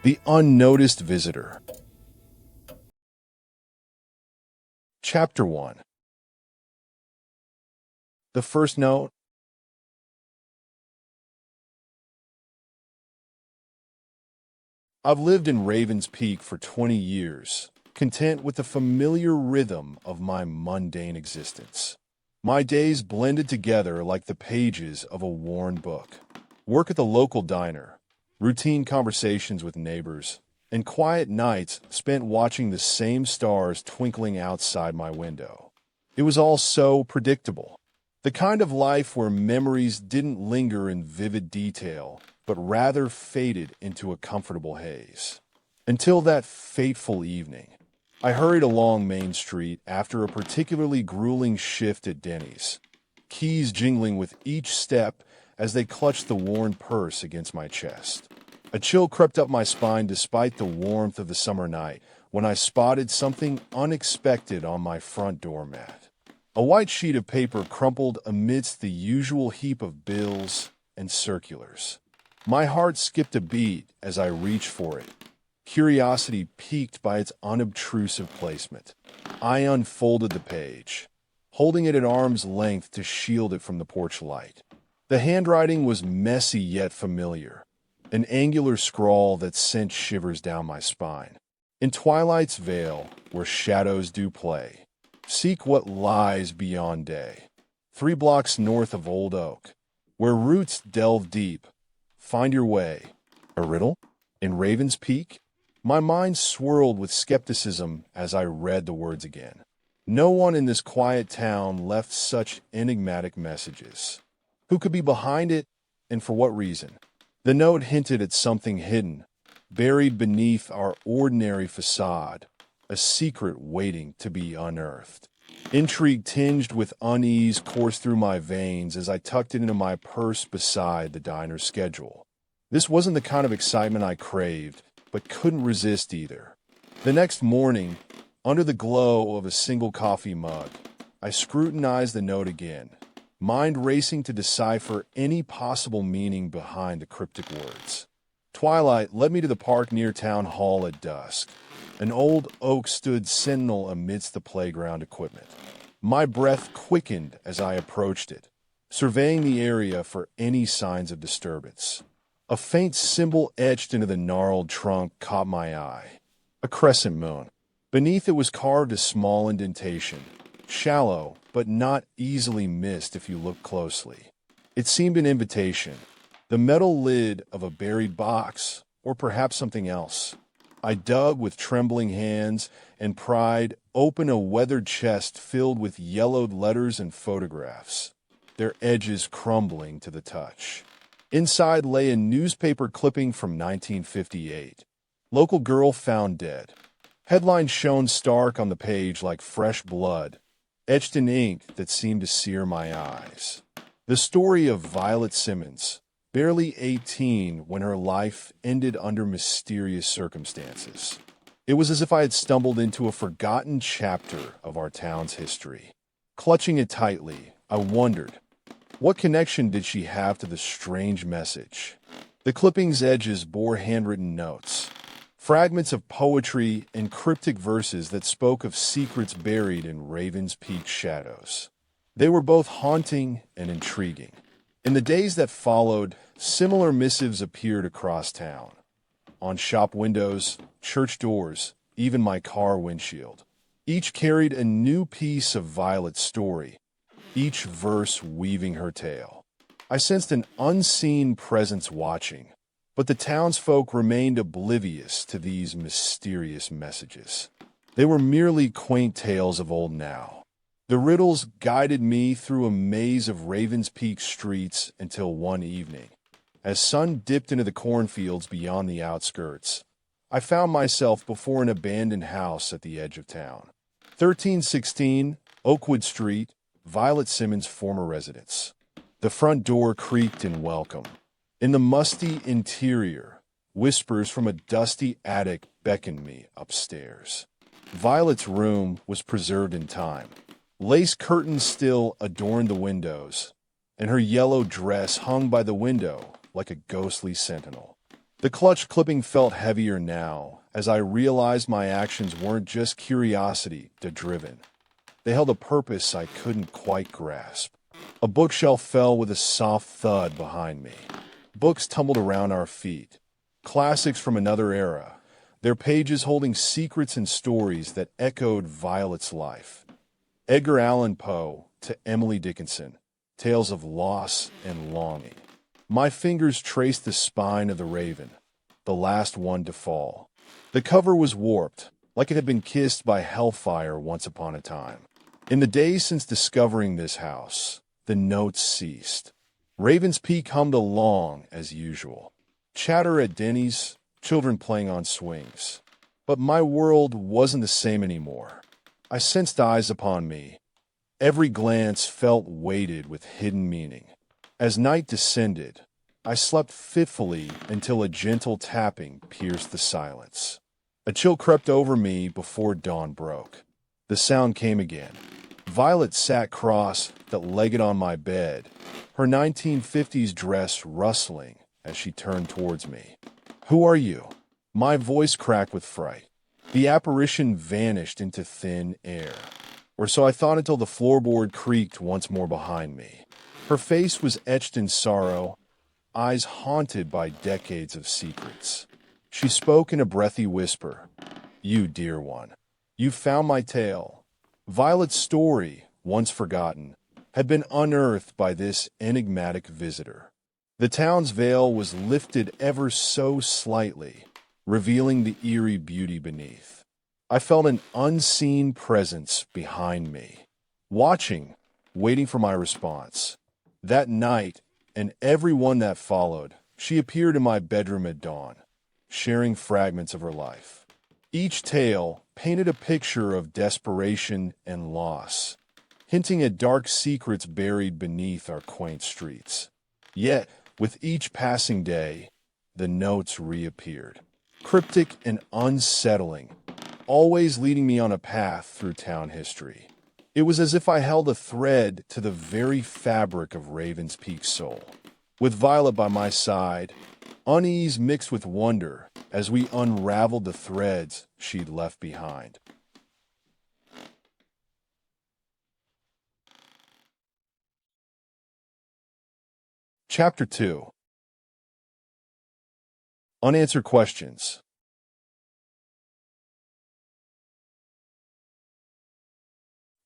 The Unnoticed Visitor. Chapter 1. The first note. I've lived in Raven's Peak for 20 years, content with the familiar rhythm of my mundane existence. My days blended together like the pages of a worn book. Work at the local diner, routine conversations with neighbors, and quiet nights spent watching the same stars twinkling outside my window. It was all so predictable. The kind of life where memories didn't linger in vivid detail, but rather faded into a comfortable haze. Until that fateful evening. I hurried along Main Street after a particularly grueling shift at Denny's, keys jingling with each step as they clutched the worn purse against my chest. A chill crept up my spine despite the warmth of the summer night when I spotted something unexpected on my front doormat. A white sheet of paper crumpled amidst the usual heap of bills and circulars. My heart skipped a beat as I reached for it, curiosity piqued by its unobtrusive placement. I unfolded the page, holding it at arm's length to shield it from the porch light. The handwriting was messy yet familiar, an angular scrawl that sent shivers down my spine. In twilight's veil, where shadows do play, seek what lies beyond day. 3 blocks north of Old Oak, where roots delve deep, find your way. A riddle? In Raven's Peak? My mind swirled with skepticism as I read the words again. No one in this quiet town left such enigmatic messages. Who could be behind it, and for what reason? The note hinted at something hidden, buried beneath our ordinary facade, a secret waiting to be unearthed. Intrigue tinged with unease coursed through my veins as I tucked it into my purse beside the diner's schedule. This wasn't the kind of excitement I craved, but couldn't resist either. The next morning, under the glow of a single coffee mug, I scrutinized the note again, mind racing to decipher any possible meaning behind the cryptic words. Twilight led me to the park near Town Hall at dusk. An old oak stood sentinel amidst the playground equipment. My breath quickened as I approached it, surveying the area for any signs of disturbance. A faint symbol etched into the gnarled trunk caught my eye. A crescent moon. Beneath it was carved a small indentation, shallow but not easily missed if you looked closely. It seemed an invitation, the metal lid of a buried box, or perhaps something else. I dug with trembling hands and pried open a weathered chest filled with yellowed letters and photographs, their edges crumbling to the touch. Inside lay a newspaper clipping from 1958. Local girl found dead. Headline shone stark on the page like fresh blood, etched in ink that seemed to sear my eyes. The story of Violet Simmons, barely 18 when her life ended under mysterious circumstances. It was as if I had stumbled into a forgotten chapter of our town's history. Clutching it tightly, I wondered, what connection did she have to the strange message? The clipping's edges bore handwritten notes, fragments of poetry and cryptic verses that spoke of secrets buried in Raven's Peak shadows. They were both haunting and intriguing. In the days that followed, similar missives appeared across town. On shop windows, church doors, even my car windshield. Each carried a new piece of Violet's story, each verse weaving her tale. I sensed an unseen presence watching, but the townsfolk remained oblivious to these mysterious messages. They were merely quaint tales of old now. The riddles guided me through a maze of Raven's Peak streets until one evening, as sun dipped into the cornfields beyond the outskirts, I found myself before an abandoned house at the edge of town. 1316 Oakwood Street, Violet Simmons' former residence. The front door creaked in welcome. In the musty interior, whispers from a dusty attic beckoned me upstairs. Violet's room was preserved in time. Lace curtains still adorned the windows, and her yellow dress hung by the window like a ghostly sentinel. The clutch clipping felt heavier now, as I realized my actions weren't just curiosity-driven. They held a purpose I couldn't quite grasp. A bookshelf fell with a soft thud behind me. Books tumbled around our feet. Classics from another era, their pages holding secrets and stories that echoed Violet's life. Edgar Allan Poe to Emily Dickinson, tales of loss and longing. My fingers traced the spine of the raven, the last one to fall. The cover was warped, like it had been kissed by hellfire once upon a time. In the days since discovering this house, the notes ceased. Raven's Peak hummed along as usual. Chatter at Denny's, children playing on swings. But my world wasn't the same anymore. I sensed eyes upon me. Every glance felt weighted with hidden meaning. As night descended, I slept fitfully until a gentle tapping pierced the silence. A chill crept over me before dawn broke. The sound came again. Violet sat cross-legged on my bed, her 1950s dress rustling as she turned towards me. "Who are you?" My voice cracked with fright. The apparition vanished into thin air. Or so I thought until the floorboard creaked once more behind me. Her face was etched in sorrow, eyes haunted by decades of secrets. She spoke in a breathy whisper. "You, dear one, you found my tale." Violet's story, once forgotten, had been unearthed by this enigmatic visitor. The town's veil was lifted ever so slightly, revealing the eerie beauty beneath. I felt an unseen presence behind me, watching, waiting for my response. That night, and every one that followed, she appeared in my bedroom at dawn, sharing fragments of her life. Each tale painted a picture of desperation and loss, hinting at dark secrets buried beneath our quaint streets. Yet, with each passing day, the notes reappeared, cryptic and unsettling, always leading me on a path through town history. It was as if I held a thread to the very fabric of Raven's Peak's soul. With Violet by my side, unease mixed with wonder as we unraveled the threads she'd left behind. Chapter 2. Unanswered Questions.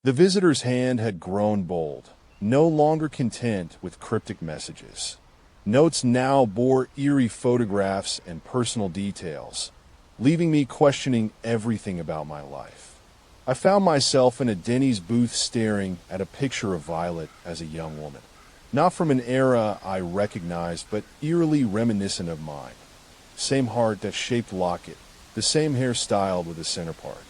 The visitor's hand had grown bold, no longer content with cryptic messages. Notes now bore eerie photographs and personal details, leaving me questioning everything about my life. I found myself in a Denny's booth staring at a picture of Violet as a young woman. Not from an era I recognized, but eerily reminiscent of mine. Same heart that shaped locket, the same hair styled with a center part.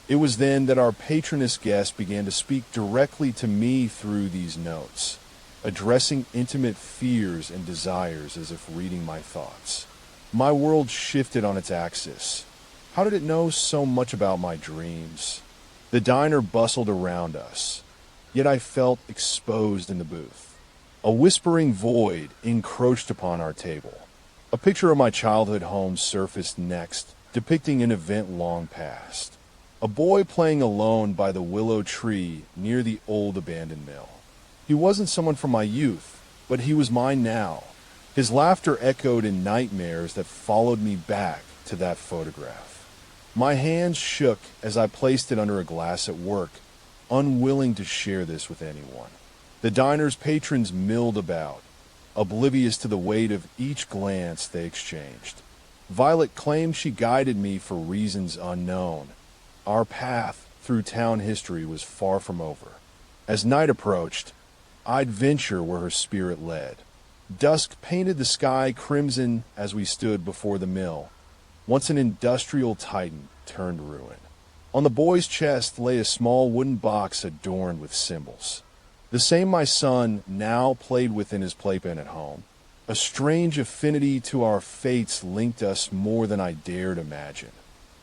It was then that our patroness guest began to speak directly to me through these notes, addressing intimate fears and desires as if reading my thoughts. My world shifted on its axis. How did it know so much about my dreams? The diner bustled around us, yet I felt exposed in the booth. A whispering void encroached upon our table. A picture of my childhood home surfaced next, depicting an event long past. A boy playing alone by the willow tree near the old abandoned mill. He wasn't someone from my youth, but he was mine now. His laughter echoed in nightmares that followed me back to that photograph. My hands shook as I placed it under a glass at work, unwilling to share this with anyone. The diner's patrons milled about, oblivious to the weight of each glance they exchanged. Violet claimed she guided me for reasons unknown. Our path through town history was far from over. As night approached, I'd venture where her spirit led. Dusk painted the sky crimson as we stood before the mill, once an industrial titan turned ruin. On the boy's chest lay a small wooden box adorned with symbols. The same my son now played with in his playpen at home. A strange affinity to our fates linked us more than I dared imagine.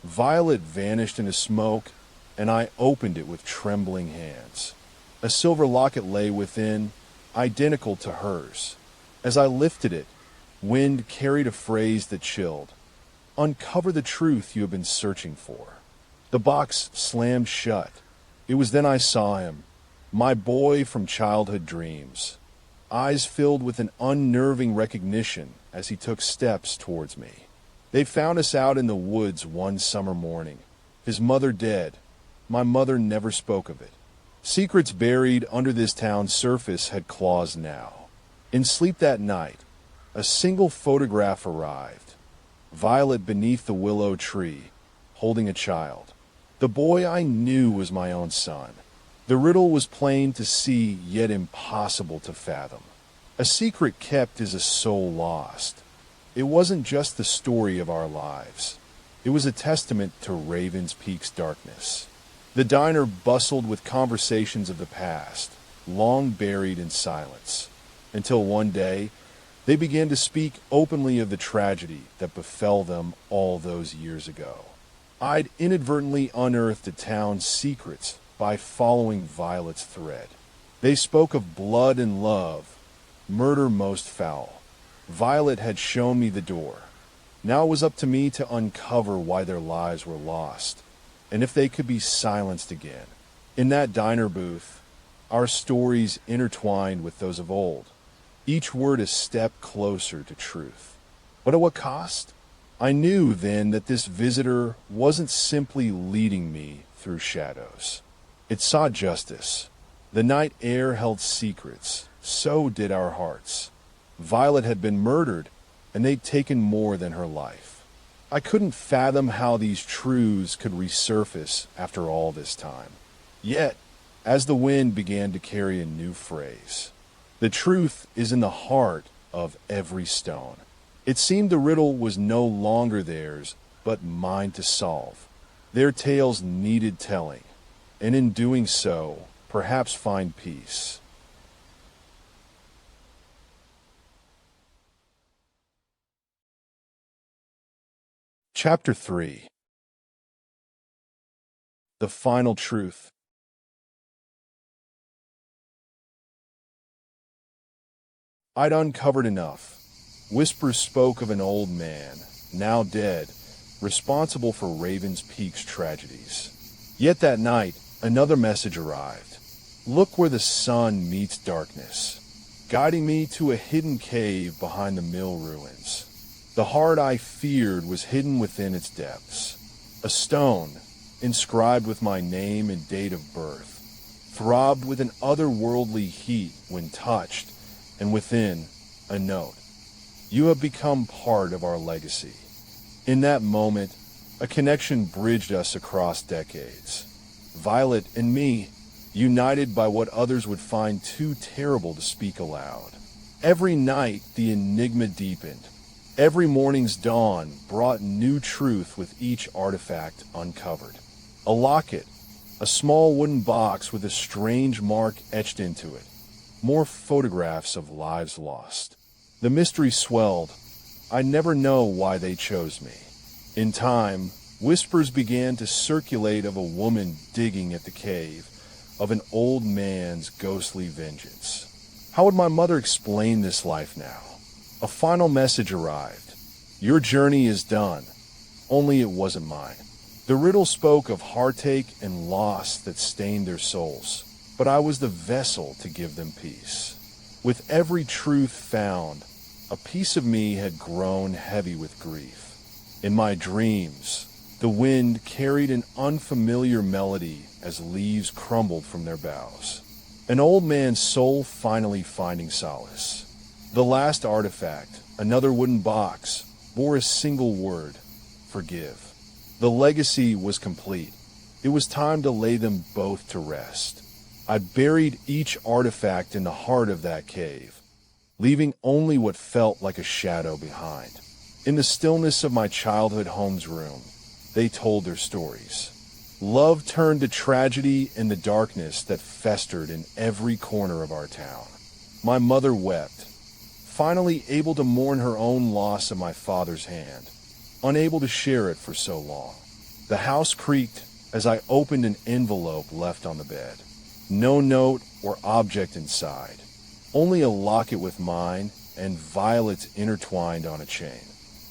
Violet vanished into smoke, and I opened it with trembling hands. A silver locket lay within, identical to hers. As I lifted it, Wind carried a phrase that chilled. Uncover the truth you have been searching for. The box slammed shut. It was then I saw him, my boy from childhood dreams, eyes filled with an unnerving recognition as he took steps towards me. They found us out in the woods one summer morning. His mother dead. My mother never spoke of it. Secrets buried under this town's surface had claws now. In sleep that night, a single photograph arrived. Violet beneath the willow tree, holding a child. The boy I knew was my own son. The riddle was plain to see, yet impossible to fathom. A secret kept is a soul lost. It wasn't just the story of our lives. It was a testament to Raven's Peak's darkness. The diner bustled with conversations of the past, long buried in silence, until one day they began to speak openly of the tragedy that befell them all those years ago. I'd inadvertently unearthed the town's secrets by following Violet's thread. They spoke of blood and love, murder most foul. Violet had shown me the door. Now it was up to me to uncover why their lives were lost, and if they could be silenced again. In that diner booth, our stories intertwined with those of old, each word a step closer to truth. But at what cost? I knew then that this visitor wasn't simply leading me through shadows. It sought justice. The night air held secrets. So did our hearts. Violet had been murdered, and they'd taken more than her life. I couldn't fathom how these truths could resurface after all this time. Yet, as the wind began to carry a new phrase, the truth is in the heart of every stone. It seemed the riddle was no longer theirs, but mine to solve. Their tales needed telling, and in doing so, perhaps find peace. Chapter 3. The Final Truth. I'd uncovered enough. Whispers spoke of an old man, now dead, responsible for Raven's Peak's tragedies. Yet that night, another message arrived. Look where the sun meets darkness, guiding me to a hidden cave behind the mill ruins. The heart I feared was hidden within its depths. A stone, inscribed with my name and date of birth, throbbed with an otherworldly heat when touched, and within, a note. You have become part of our legacy. In that moment, a connection bridged us across decades. Violet and me, united by what others would find too terrible to speak aloud. Every night, the enigma deepened. Every morning's dawn brought new truth with each artifact uncovered. A locket, a small wooden box with a strange mark etched into it. More photographs of lives lost. The mystery swelled. I never know why they chose me. In time, whispers began to circulate of a woman digging at the cave, of an old man's ghostly vengeance. How would my mother explain this life now? A final message arrived. Your journey is done. Only it wasn't mine. The riddle spoke of heartache and loss that stained their souls, but I was the vessel to give them peace. With every truth found, a piece of me had grown heavy with grief. In my dreams, the wind carried an unfamiliar melody as leaves crumbled from their boughs. An old man's soul finally finding solace. The last artifact, another wooden box, bore a single word: forgive. The legacy was complete. It was time to lay them both to rest. I buried each artifact in the heart of that cave, leaving only what felt like a shadow behind. In the stillness of my childhood home's room, they told their stories. Love turned to tragedy in the darkness that festered in every corner of our town. My mother wept, finally able to mourn her own loss of my father's hand, unable to share it for so long. The house creaked as I opened an envelope left on the bed. No note or object inside, only a locket with mine and violets intertwined on a chain.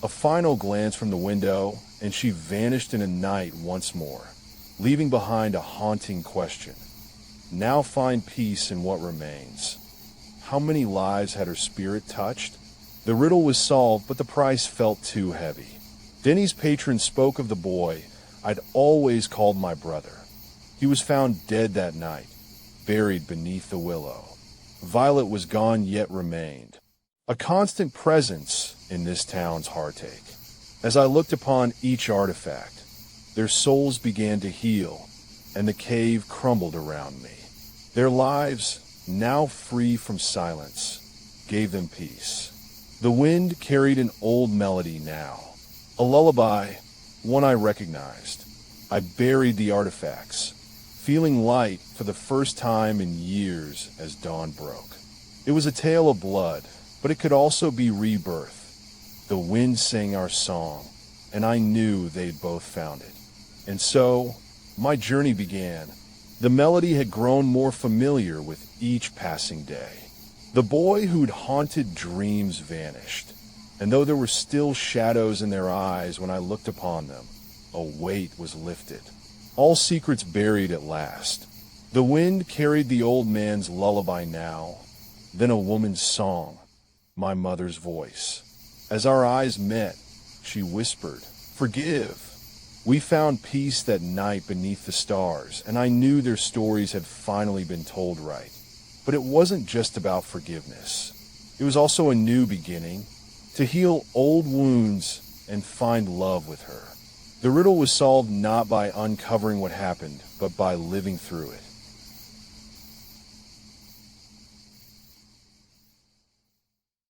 A final glance from the window, and she vanished in a night once more, leaving behind a haunting question. Now find peace in what remains. How many lives had her spirit touched? The riddle was solved, but the price felt too heavy. Denny's patron spoke of the boy I'd always called my brother. He was found dead that night, buried beneath the willow. Violet was gone yet remained, a constant presence in this town's heartache. As I looked upon each artifact, their souls began to heal, and the cave crumbled around me. Their lives, now free from silence, gave them peace. The wind carried an old melody now, a lullaby, one I recognized. I buried the artifacts, feeling light for the first time in years as dawn broke. It was a tale of blood, but it could also be rebirth. The wind sang our song, and I knew they'd both found it. And so, my journey began. The melody had grown more familiar with each passing day. The boy who'd haunted dreams vanished, and though there were still shadows in their eyes when I looked upon them, a weight was lifted. All secrets buried at last. The wind carried the old man's lullaby now, then a woman's song, my mother's voice. As our eyes met, she whispered, "Forgive." We found peace that night beneath the stars, and I knew their stories had finally been told right. But it wasn't just about forgiveness. It was also a new beginning, to heal old wounds and find love with her. The riddle was solved not by uncovering what happened, but by living through it.